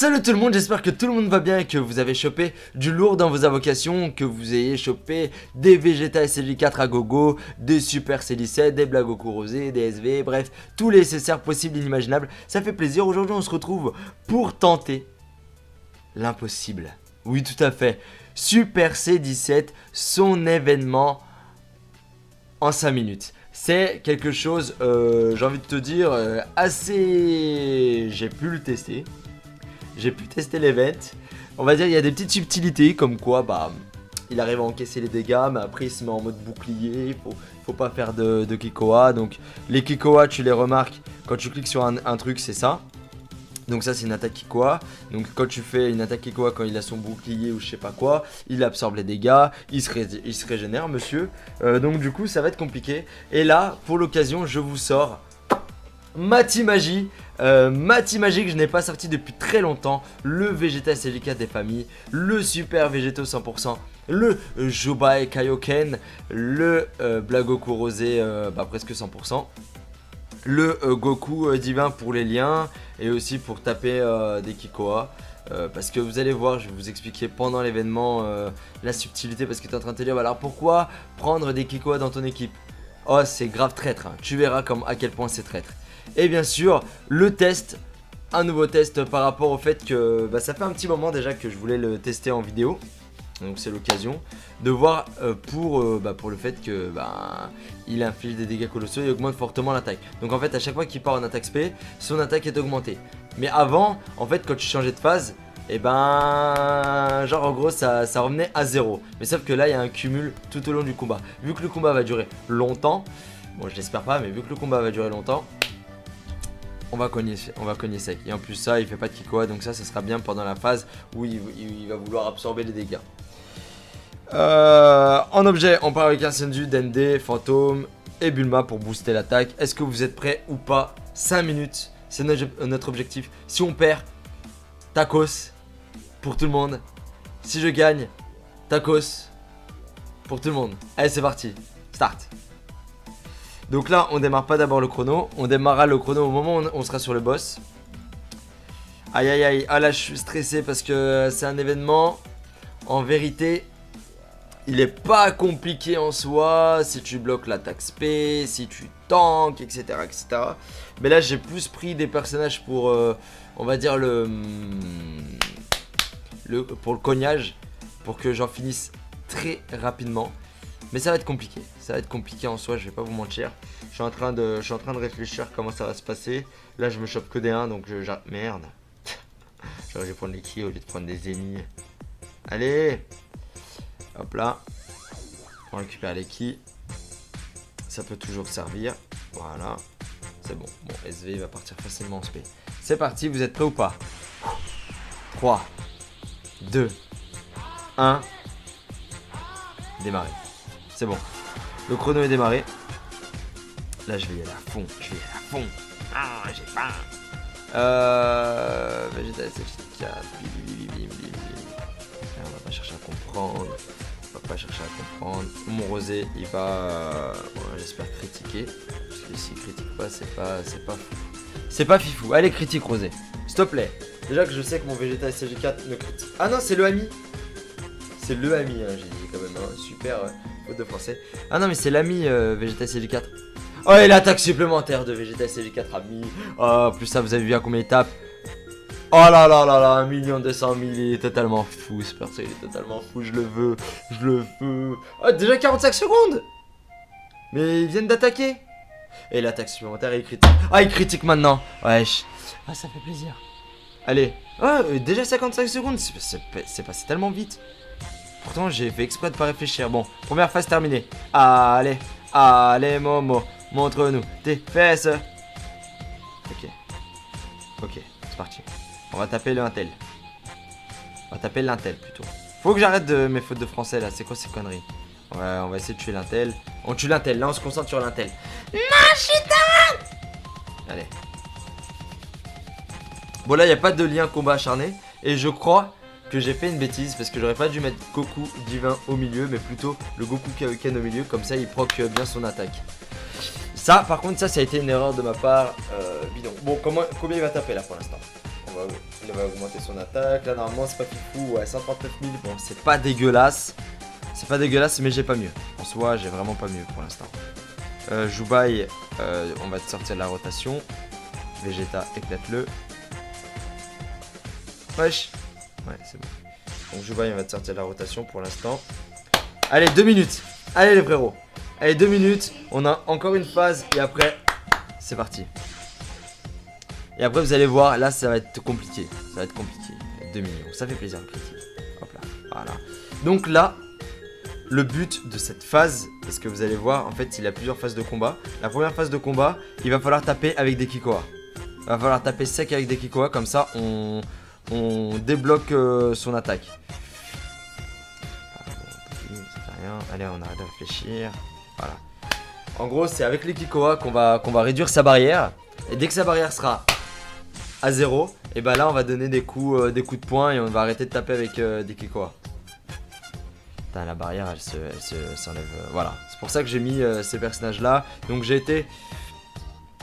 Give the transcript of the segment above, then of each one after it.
Salut tout le monde, j'espère que tout le monde va bien et que vous avez chopé du lourd dans vos invocations, que vous ayez chopé des Vegeta SLJ4 à gogo, des Super C17, des Blagoku Rosé, des SV, bref, tous les SSR possibles et inimaginables. Ça fait plaisir, aujourd'hui on se retrouve pour tenter l'impossible. Oui tout à fait, Super C17, son événement en 5 minutes. C'est quelque chose, j'ai envie de te dire, assez... J'ai pu le tester. J'ai pu tester l'event. On va dire il y a des petites subtilités comme quoi bah il arrive à encaisser les dégâts, mais après il se met en mode bouclier. Faut pas faire de Kikoa. Donc les Kikoa tu les remarques quand tu cliques sur un truc, c'est ça. Donc ça c'est une attaque Kikoa. Donc quand tu fais une attaque Kikoa quand il a son bouclier ou je sais pas quoi, il absorbe les dégâts, il se régénère monsieur. Donc du coup ça va être compliqué. Et là pour l'occasion je vous sors ma team magie. Ma team magie que je n'ai pas sorti depuis très longtemps. Le Vegeta SLJ4 des familles, le Super Vegeto 100%, le Jobai Kaioken, le Blagoku Rosé presque 100%, le Goku divin pour les liens et aussi pour taper des Kikoa. Parce que vous allez voir, je vais vous expliquer pendant l'événement la subtilité, parce que tu es en train de te dire alors pourquoi prendre des Kikoa dans ton équipe. Oh c'est grave traître, hein. Tu verras à quel point c'est traître. Et bien sûr le test, un nouveau test par rapport au fait que ça fait un petit moment déjà que je voulais le tester en vidéo. Donc c'est l'occasion de voir pour le fait que il inflige des dégâts colossaux et augmente fortement l'attaque. Donc en fait à chaque fois qu'il part en attaque spé, son attaque est augmentée. Mais avant en fait quand tu changeais de phase, et genre en gros ça revenait à 0. Mais sauf que là il y a un cumul tout au long du combat. Vu que le combat va durer longtemps, bon je l'espère pas, mais vu que le combat va durer longtemps, on va cogner sec. Et en plus ça il fait pas de Kikoa, donc ça sera bien pendant la phase où il va vouloir absorber les dégâts. En objet on part avec un Senju, Dende, Fantôme et Bulma pour booster l'attaque. Est-ce que vous êtes prêts ou pas? 5 minutes, c'est notre objectif. Si on perd, tacos pour tout le monde. Si je gagne, tacos pour tout le monde. Allez c'est parti, start. Donc là on démarre pas d'abord le chrono, on démarrera le chrono au moment où on sera sur le boss. Aïe aïe aïe, ah là je suis stressé parce que c'est un événement. En vérité il est pas compliqué en soi, si tu bloques l'attaque spé, si tu tankes, etc. Mais là j'ai plus pris des personnages pour on va dire pour le cognage, pour que j'en finisse très rapidement. Mais ça va être compliqué en soi, je vais pas vous mentir. Je suis en train de réfléchir comment ça va se passer. Là je me chope que des 1 donc merde. J'aurais dû prendre les ki au lieu de prendre des ennemis. Allez. Hop là. On récupère les ki. Ça peut toujours servir. Voilà. C'est bon. Bon, SV va partir facilement en SP. C'est parti, vous êtes prêts ou pas? 3, 2, 1. Démarrer. C'est bon. Le chrono est démarré. Là, je vais y aller à fond. Ah, j'ai faim. Vegeta SLJ4. On va pas chercher à comprendre. Mon rosé, il va... j'espère critiquer. Parce que s'il critique pas, c'est pas fou. C'est pas fifou. Allez, critique rosé. S'il te plaît. Déjà que je sais que mon Vegeta SLJ4 ne critique. Ah non, c'est le ami. C'est le ami, hein, j'ai dit quand même, hein. Super faute de français. Ah non mais c'est l'ami Vegeta SLJ4. Oh et l'attaque supplémentaire de Vegeta SLJ4 ami. Oh plus ça vous avez vu à combien il tape. Oh là là là là, 1 200 000, il est totalement fou ce perso, il est totalement fou, je le veux. Oh déjà 45 secondes. Mais ils viennent d'attaquer. Et l'attaque supplémentaire il critique. Ah il critique maintenant. Wesh. Ah ça fait plaisir. Allez. Oh déjà 55 secondes, c'est passé tellement vite. Pourtant j'ai fait exprès de pas réfléchir. Bon, première phase terminée. Allez, Momo, montre-nous tes fesses. Ok, c'est parti. On va taper le intel. Plutôt. Faut que j'arrête de mes fautes de français là, c'est quoi ces conneries? Ouais, on va essayer de tuer l'intel. On tue l'intel, là on se concentre sur l'intel. Allez. Bon là il n'y a pas de lien combat acharné. Et je crois que j'ai fait une bêtise parce que j'aurais pas dû mettre Goku divin au milieu, mais plutôt le Goku Kaioken au milieu, comme ça il proc bien son attaque. Ça par contre ça a été une erreur de ma part, bidon. Bon combien il va taper là pour l'instant? On Il va augmenter son attaque. Là, normalement, c'est pas fifou. Ouais, 139 000. Bon, c'est pas dégueulasse. C'est pas dégueulasse, mais j'ai pas mieux. En soi, j'ai vraiment pas mieux pour l'instant. Joubaï, on va te sortir de la rotation. Vegeta, éclate-le. Wesh. Ouais, c'est bon. Donc, Joubaï, on va te sortir de la rotation pour l'instant. Allez, 2 minutes. Allez, les frérots. Allez, 2 minutes. On a encore une phase. Et après, c'est parti. Et après, vous allez voir, là, ça va être compliqué. Ça va être compliqué. 2 millions. Ça fait plaisir, le critique. Hop là. Voilà. Donc là, le but de cette phase, parce que vous allez voir, en fait, il y a plusieurs phases de combat. La première phase de combat, il va falloir taper avec des Kikoa. Il va falloir taper sec avec des Kikoa. Comme ça, on débloque son attaque. Allez, on arrête de réfléchir. Voilà. En gros, c'est avec les Kikoa qu'on va réduire sa barrière. Et dès que sa barrière sera à 0, et bah là, on va donner des coups de poing et on va arrêter de taper avec des Kikoa. Putain, la barrière, elle s'enlève. Voilà. C'est pour ça que j'ai mis ces personnages-là. Donc, j'ai été.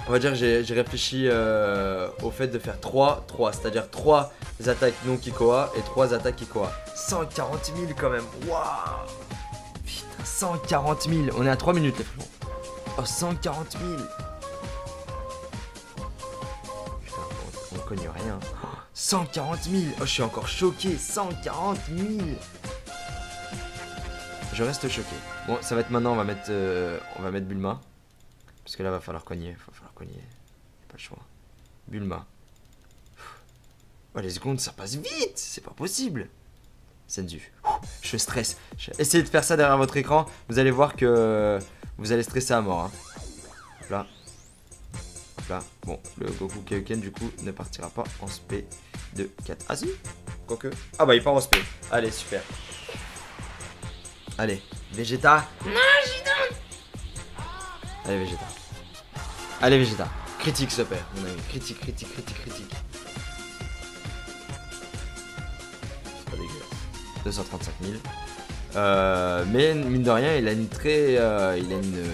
On va dire, j'ai réfléchi au fait de faire 3, c'est-à-dire 3 attaques non Kikoa et 3 attaques Kikoa. 140 000 quand même. Waouh! 140 000, on est à 3 minutes les frérots. Oh, 140 000. Putain, on cogne rien. Oh, 140 000. Oh, je suis encore choqué. 140 000. Je reste choqué. Bon, ça va être maintenant, on va mettre Bulma. Parce que là, va falloir cogner. Pas le choix. Bulma. Oh, les secondes, ça passe vite. C'est pas possible. Senzu. Je stresse. Essayez de faire ça derrière votre écran. Vous allez voir que vous allez stresser à mort. Hein. Hop là. Hop là. Bon, le Goku Kaioken du coup ne partira pas en SP de 4. Ah si. Quoique. Ah bah il part en SP. Allez, super. Allez, Vegeta. Non, allez, Vegeta. Allez, Vegeta. Critique ce père. Mon ami. Critique. 235 000. Mais mine de rien, il a une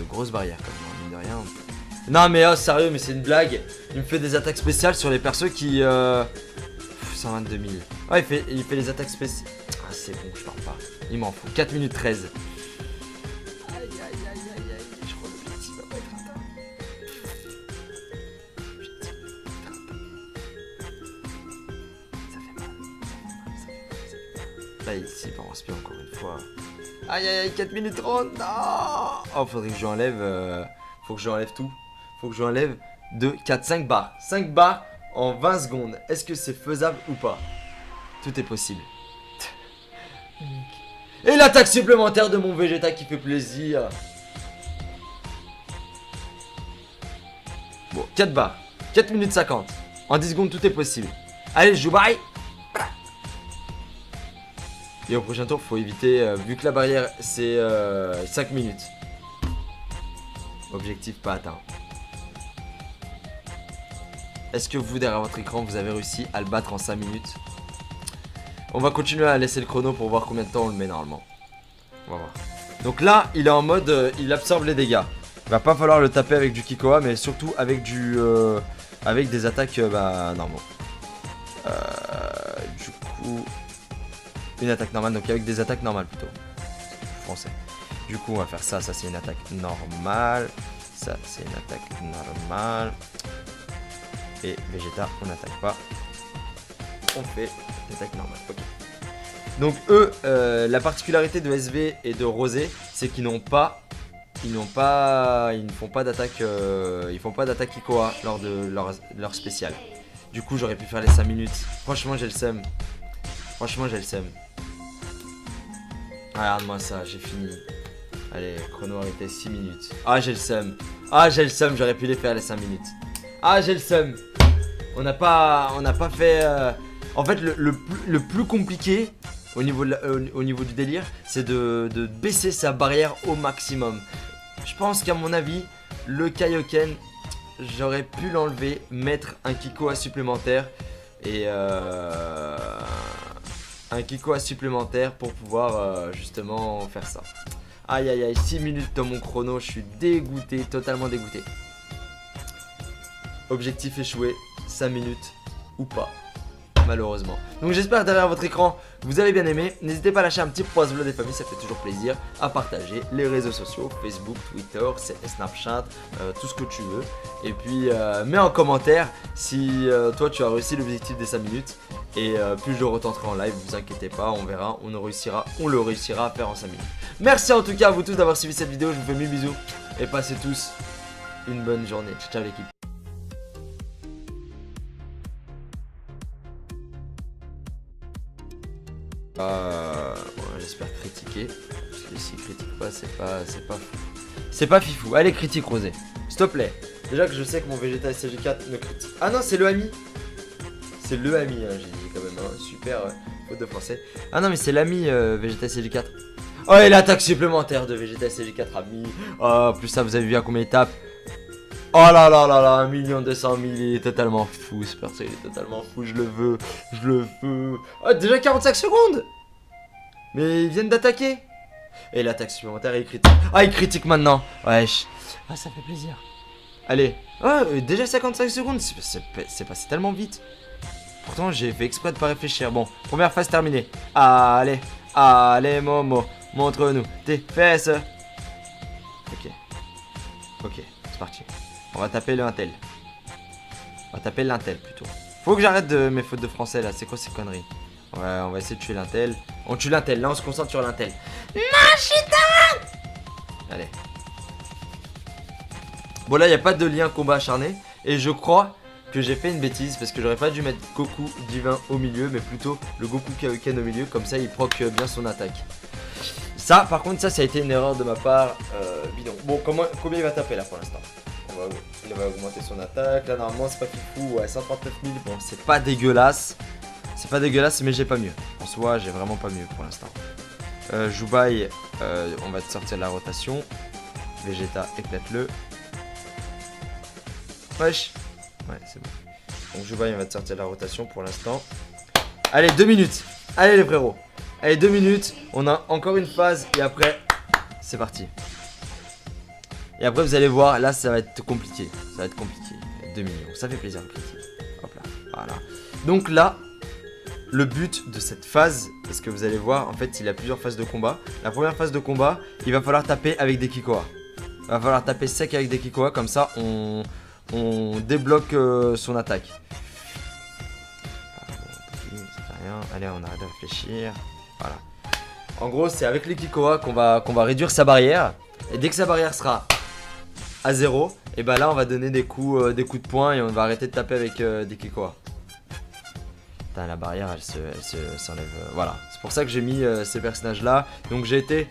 grosse barrière quand même. Mine de rien. Non mais oh, sérieux, mais c'est une blague. Il me fait des attaques spéciales sur les persos qui 122 000. Ouais, il fait les attaques spéciales. Ah c'est bon, je parle pas. Il m'en faut 4 minutes 13. Aïe. Je crois que l'objectif va pas être atteint. Ça fait mal. Là, ici, on respire encore une fois. Aïe, 4 minutes 30. Non. Oh, faudrait que j'enlève. Faut que j'enlève tout. Faut que j'enlève 2, 4, 5 barres. 5 barres en 20 secondes. Est-ce que c'est faisable ou pas? Tout est possible. Et l'attaque supplémentaire de mon Vegeta qui fait plaisir. Bon, 4 barres. 4 minutes 50. En 10 secondes, tout est possible. Allez, Joubaï. Et au prochain tour, faut éviter, vu que la barrière c'est 5 minutes. Objectif pas atteint. Est-ce que vous, derrière votre écran, vous avez réussi à le battre en 5 minutes? On va continuer à laisser le chrono pour voir combien de temps on le met normalement. On va voir. Donc là, il est en mode, il absorbe les dégâts. Il va pas falloir le taper avec du Kikoa, mais surtout avec avec des attaques normaux. Du coup... Une attaque normale, donc avec des attaques normales plutôt. Français. Du coup, on va faire ça. Ça, c'est une attaque normale. Ça, c'est une attaque normale. Et Vegeta, on n'attaque pas. On fait une attaque normale. Ok. Donc, eux, la particularité de SV et de Rosé, c'est qu'ils n'ont pas. Ils ne font pas d'attaque. Ils font pas d'attaque Kikoa lors de leur spécial. Du coup, j'aurais pu faire les 5 minutes. Franchement, j'ai le seum. Regarde-moi ça, j'ai fini. Allez, chrono arrêté, 6 minutes. Ah, j'ai le seum, j'aurais pu les faire les 5 minutes. Ah, j'ai le seum. On n'a pas fait... En fait, le plus compliqué au niveau du délire, c'est de baisser sa barrière au maximum. Je pense qu'à mon avis, le Kaioken, j'aurais pu l'enlever, mettre un Kikoa supplémentaire et... un Kikoa supplémentaire pour pouvoir justement faire ça. Aïe, 6 minutes dans mon chrono, je suis dégoûté, totalement dégoûté. Objectif échoué, 5 minutes ou pas. malheureusement. Donc j'espère que derrière votre écran vous avez bien aimé. N'hésitez pas à lâcher un petit pouce bleu des familles, ça fait toujours plaisir. À partager les réseaux sociaux, Facebook, Twitter, Snapchat, tout ce que tu veux. Et puis mets en commentaire si toi tu as réussi l'objectif des 5 minutes. Et plus je le retenterai en live, vous inquiétez pas, on verra, on le réussira à faire en 5 minutes. Merci en tout cas à vous tous d'avoir suivi cette vidéo, je vous fais mille bisous. Et passez tous une bonne journée. Ciao ciao l'équipe. J'espère critiquer. Parce que s'il critique pas, c'est pas fifou. Allez, critique Rosé. S'il te plaît. Déjà que je sais que mon Vegeta SCG4 ne critique. Ah non, c'est le ami. C'est le ami, hein, j'ai dit quand même. Hein. Super faute de français. Ah non, mais c'est l'ami Vegeta SCG4. Oh, et l'attaque supplémentaire de Vegeta SCG4 ami. Oh, plus ça, vous avez vu à combien il tape. Oh là là là là, 1 200 000, il est totalement fou, ce perso, il est totalement fou, je le veux. Oh, déjà 45 secondes. Mais ils viennent d'attaquer. Et l'attaque supplémentaire, il critique. Ah, il critique maintenant. Wesh. Ah, ça fait plaisir. Allez. Oh, déjà 55 secondes, c'est passé tellement vite. Pourtant, j'ai fait exprès de pas réfléchir. Bon, première phase terminée. Allez, Momo, montre-nous tes fesses. Ok, c'est parti. On va taper le Intel. On va taper l'Intel plutôt. Faut que j'arrête de mes fautes de français là. C'est quoi ces conneries? Ouais, on va essayer de tuer l'Intel. On tue l'Intel. Là, on se concentre sur l'Intel. Allez. Bon, là, il n'y a pas de lien combat acharné. Et je crois que j'ai fait une bêtise. Parce que j'aurais pas dû mettre Goku divin au milieu. Mais plutôt le Goku Kaioken au milieu. Comme ça, il proc bien son attaque. Ça, par contre, ça a été une erreur de ma part. Bidon. Bon, combien il va taper là pour l'instant? Il va augmenter son attaque. Là, normalement, c'est pas fou. Ouais, 139 000. Bon, c'est pas dégueulasse. C'est pas dégueulasse, mais j'ai pas mieux. En soi, j'ai vraiment pas mieux pour l'instant. Joubaï, on va te sortir de la rotation. Vegeta, éclate-le. Wesh. Ouais, c'est bon. Donc, Joubaï, on va te sortir de la rotation pour l'instant. Allez, 2 minutes. Allez, les frérots. Allez, 2 minutes. On a encore une phase. Et après, c'est parti. Et après, vous allez voir, là, ça va être compliqué. Ça va être compliqué. 2 millions. Ça fait plaisir, le critique. Hop là. Voilà. Donc là, le but de cette phase, parce que vous allez voir, en fait, il y a plusieurs phases de combat. La première phase de combat, il va falloir taper avec des Kikoa. Il va falloir taper sec avec des Kikoa. Comme ça, on débloque son attaque. Allez, on arrête de réfléchir. Voilà. En gros, c'est avec les Kikoa qu'on va réduire sa barrière. Et dès que sa barrière sera à 0, et bah là on va donner des coups de poing et on va arrêter de taper avec des Kikoa. Putain, la barrière elle s'enlève. Voilà, c'est pour ça que j'ai mis ces personnages là. Donc j'ai été,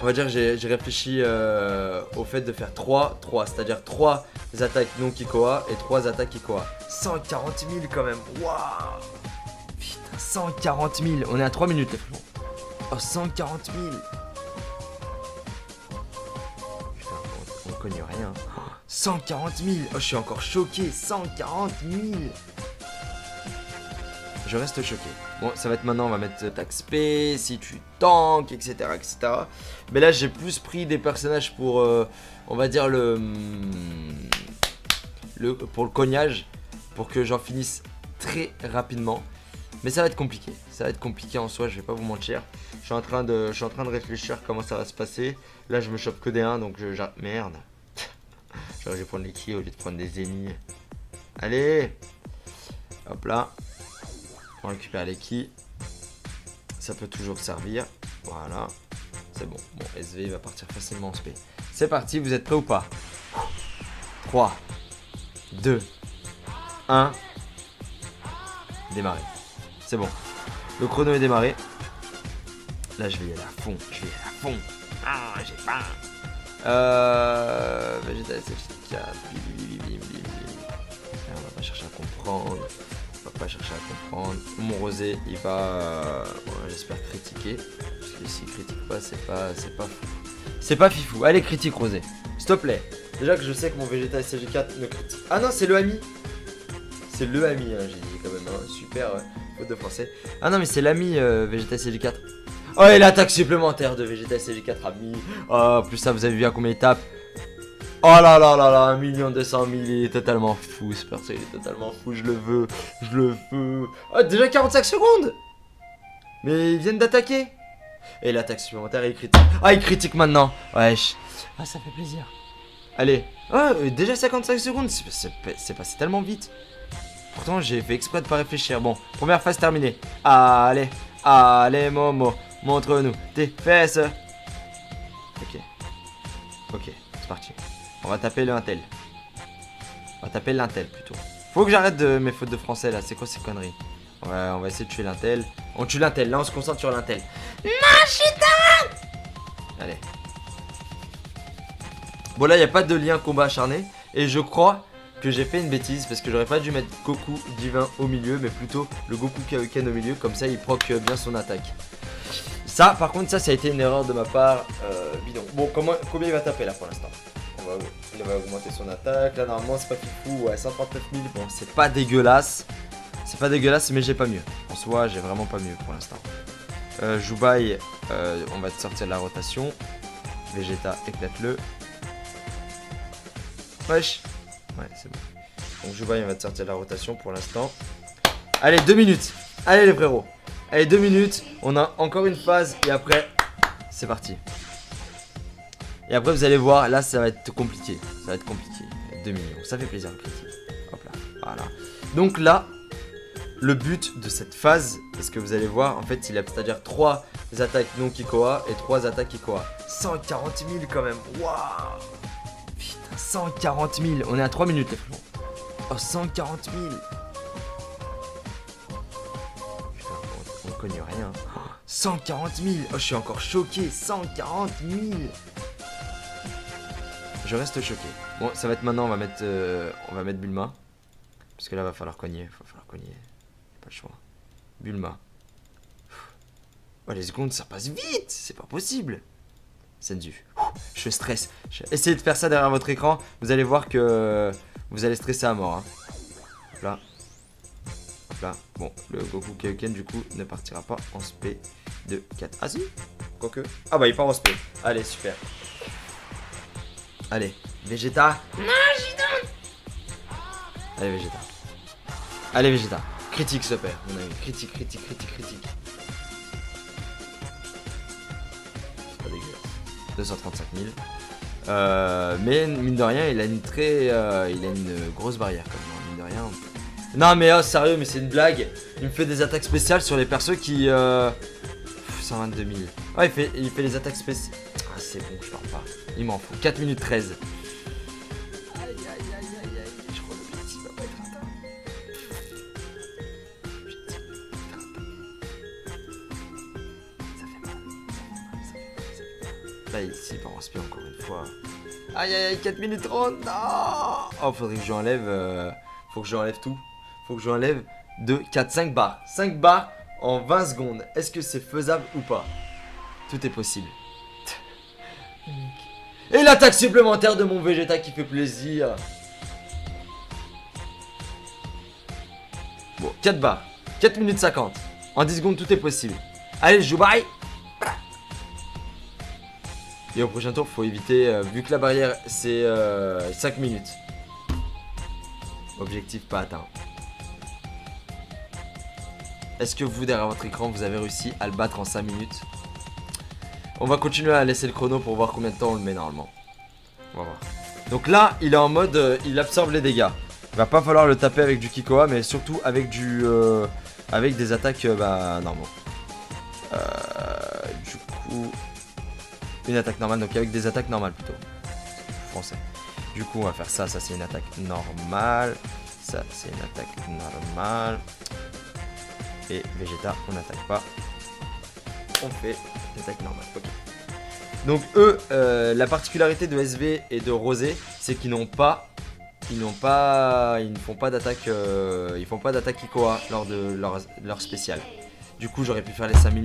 on va dire, j'ai réfléchi au fait de faire 3, c'est-à-dire 3 attaques non Kikoa et 3 attaques Kikoa. 140 000 quand même, waouh. Putain, 140 000, on est à 3 minutes les frérots. Oh, 140 000. On cogne rien. 140 000. Oh, je suis encore choqué. 140 000. Je reste choqué. Bon, ça va être maintenant, on va mettre taxe P, si tu tanks, etc., etc. Mais là, j'ai plus pris des personnages pour, on va dire, pour le cognage, pour que j'en finisse très rapidement. Mais ça va être compliqué. Ça va être compliqué en soi, je vais pas vous mentir. Je suis en train de réfléchir comment ça va se passer. Là, je me chope que des 1, donc merde. J'aurais dû prendre les ki au lieu de prendre des ennemis. Allez. Hop là. On récupère les ki. Ça peut toujours servir. Voilà. C'est bon. Bon, SV va partir facilement en SP. C'est parti, vous êtes prêts ou pas? 3, 2, 1. Démarrer. C'est bon. Le chrono est démarré. Là, je vais y aller à fond. Ah, j'ai pas. Vegeta SFK. On va pas chercher à comprendre. Mon Rosé, il va. J'espère critiquer. Parce que s'il critique pas, c'est pas fou. C'est pas fifou. Allez, critique Rosé. S'il te plaît. Déjà que je sais que mon Vegeta SCG4 ne critique. Ah non, c'est le ami. C'est le ami, hein, j'ai dit quand même. Hein. Super faute de français. Ah non, mais c'est l'ami Vegeta SCG4. Oh, et l'attaque supplémentaire de Vegeta SCG4 ami. Oh, plus ça, vous avez vu à combien il tape. Oh là là là là, 1 200 000, il est totalement fou ce perso, il est totalement fou, je le veux, je le veux. Oh, déjà 45 secondes. Mais ils viennent d'attaquer. Et l'attaque supplémentaire, il critique. Ah, il critique maintenant. Wesh. Ah, ça fait plaisir. Allez. Oh, déjà 55 secondes, c'est passé tellement vite. Pourtant, j'ai fait exprès de pas réfléchir. Bon, première phase terminée. Allez, allez, Momo, montre-nous tes fesses. Ok. Ok, c'est parti. On va taper l'intel. On va taper l'intel plutôt. Faut que j'arrête de mes fautes de français là. C'est quoi ces conneries? Ouais, on va essayer de tuer l'intel. On tue l'intel. Là, on se concentre sur l'intel. Allez. Bon, là, il n'y a pas de lien combat acharné. Et je crois que j'ai fait une bêtise. Parce que j'aurais pas dû mettre Goku divin au milieu. Mais plutôt le Goku Kaioken au milieu. Comme ça, il proc bien son attaque. Ça, par contre, ça a été une erreur de ma part. Bidon. Bon, combien il va taper là pour l'instant? Il va augmenter son attaque. Là, normalement, c'est pas fou. Ouais, 139 000. Bon, c'est pas dégueulasse. C'est pas dégueulasse, mais j'ai pas mieux. En soi, j'ai vraiment pas mieux pour l'instant. Joubaï, on va te sortir de la rotation. Vegeta, éclate-le. Wesh. Ouais, c'est bon. Donc, Joubaï, on va te sortir de la rotation pour l'instant. Allez, 2 minutes. Allez, les frérots. Allez, 2 minutes. On a encore une phase. Et après, c'est parti. Et après, vous allez voir, là, ça va être compliqué. Ça va être compliqué. 2 millions. Ça fait plaisir, le critique. Hop là. Voilà. Donc là, le but de cette phase, parce que vous allez voir, en fait, il a c'est-à-dire 3 attaques non Kikoa et 3 attaques Kikoa. 140 000 quand même. Waouh. Putain, 140 000. On est à 3 minutes, les frérots. Oh, 140 000. Putain, on cogne rien. 140 000. Oh, je suis encore choqué. 140 000. Je reste choqué. Bon, ça va être maintenant, on va mettre Bulma. Parce que là, va falloir cogner. Pas le choix. Bulma. Oh, les secondes, ça passe vite. C'est pas possible. Senzu. Je stresse. Essayez de faire ça derrière votre écran. Vous allez voir que vous allez stresser à mort. Hein. Hop là. Hop là. Bon, le Goku Kaioken, du coup, ne partira pas en SP de 4. Ah si. Quoique. Ah bah, il part en SP. Allez, super. Allez, Vegeta. Non, j'y donne. Allez, Vegeta. Allez, Vegeta. Critique ce père. On a eu critique. C'est pas dégueulasse. 235 000. Mais mine de rien, il a une grosse barrière comme mine de rien. Non mais oh sérieux, mais c'est une blague. Il me fait des attaques spéciales sur les persos qui 122 000. Ouais, il fait les attaques spéciales. Ah c'est bon, je parle pas. Il m'en fout. 4 minutes 13. Aïe. Je crois que l'objectif va pas être atteint. Ça fait mal. Là, ici, il part en spin encore une fois. Aïe, 4 minutes 30. Non. Oh, faudrait que j'enlève. Faut que j'enlève tout. Faut que j'enlève 2, 4, 5 barres. 5 barres en 20 secondes. Est-ce que c'est faisable ou pas? Tout est possible. Et l'attaque supplémentaire de mon Vegeta qui fait plaisir. Bon, 4 barres. 4 minutes 50. En 10 secondes, tout est possible. Allez, Joubaï. Et au prochain tour, faut éviter, vu que la barrière, c'est 5 minutes. Objectif pas atteint. Est-ce que vous, derrière votre écran, vous avez réussi à le battre en 5 minutes? On va continuer à laisser le chrono pour voir combien de temps on le met normalement. On va voir. Donc là, il est en mode, il absorbe les dégâts. Il va pas falloir le taper avec du Kikoa, mais surtout avec avec des attaques normaux. Du coup, une attaque normale, donc avec des attaques normales plutôt. Français. Du coup, on va faire ça. Ça, c'est une attaque normale. Ça, c'est une attaque normale. Et Vegeta, on n'attaque pas. On fait une attaque normale. Ok. Donc eux, la particularité de SV et de Rosé, c'est qu'ils ne font pas d'attaque, ils font pas d'attaque Kikoa lors de leur spécial. Du coup, j'aurais pu faire les 5 minutes.